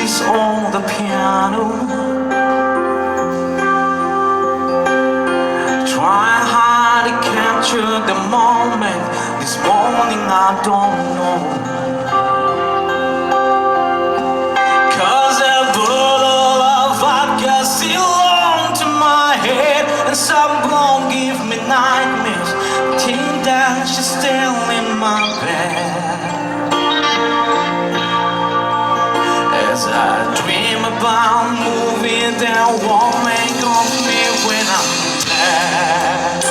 keys on the piano, trying hard to capture the moment. This morning I don't know, 'cause a bottle of vodka still on to my head, and some won't give me nightmares. Think that she's still in my bed. As I dream about moving that won't make of me when I'm dead.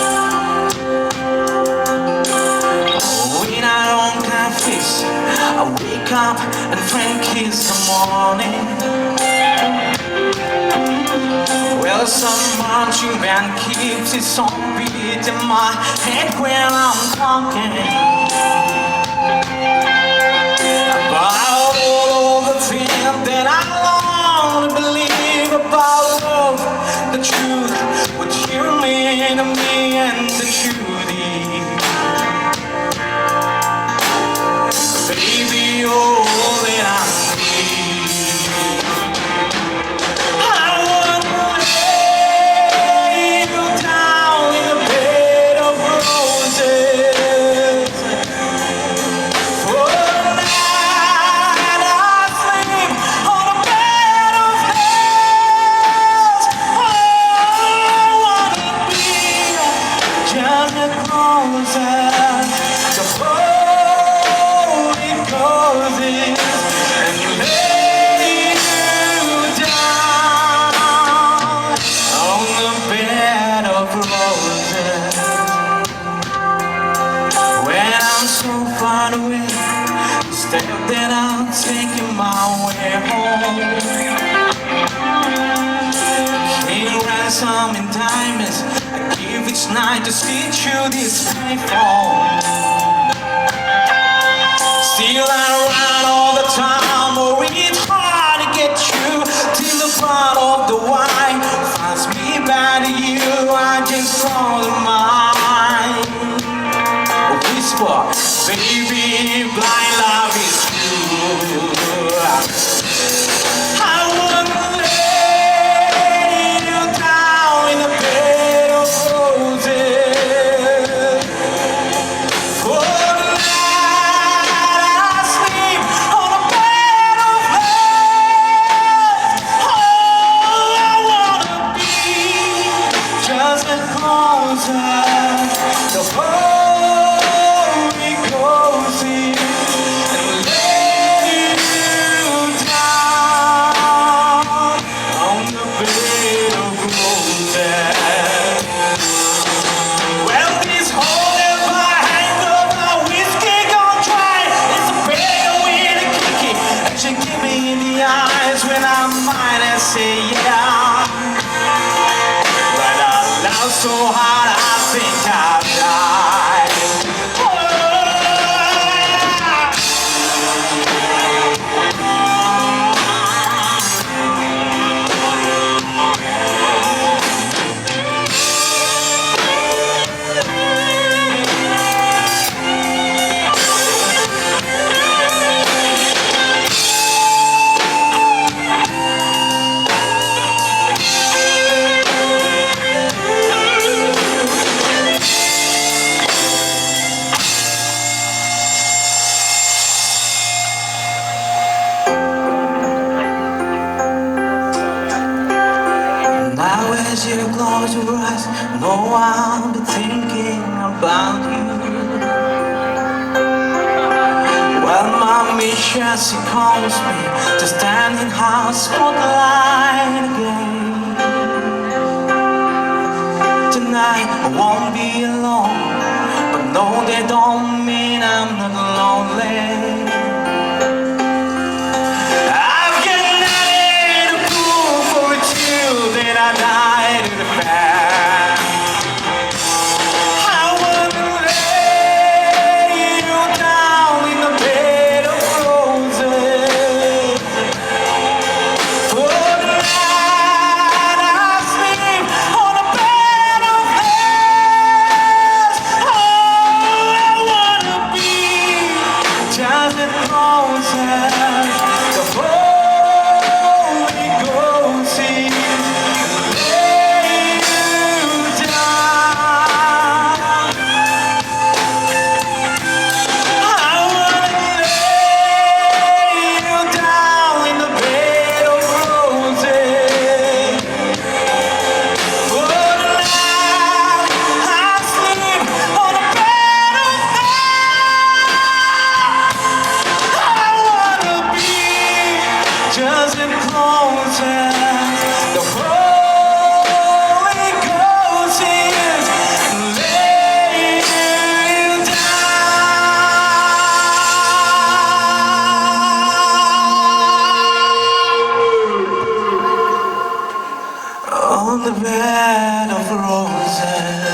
When I don't have fish, I wake up and Frank kiss the morning. Well, some marching band keeps its own beat in my head when I'm talking about all the things that I long to believe about love, the truth, what you mean to me, and the truth is, baby, all that I need. I wanna lay you down in a bed of roses. For the night I sleep on a bed of roses. Oh, I wanna be just as closer to hold it closes and lay you down on the bed of roses. When I'm so far away, the step that I'm taking my way home. Can't ransom in diamonds, I give each night to see through this payphone. Still I run all the time, or it's hard to get you till the part of the wine finds me back to you. I just saw the mind whisper, baby, blind love is true. I wanna lay you down in a bed of roses. For the night I sleep on a bed of roses. Oh, I wanna be just as closer to hold me cozy and lay you down on the bed of roses. Well, this whole ever hang of my whiskey gone dry. It's a better way to kick it. And she give me in the eyes when I might and say yeah. But I love so hard I think I'll die. Oh. Now as you close your eyes, know I'll be thinking about you. Well, my mission, she calls me to stand in her spotlight again. Tonight I won't be alone, but no, they don't mean I'm not lonely. I've got nothing to prove for it's you that I died in the past. I wanna lay you down in the bed of roses. For the night I sleep on a bed of roses. Oh, I wanna be on the bed of roses.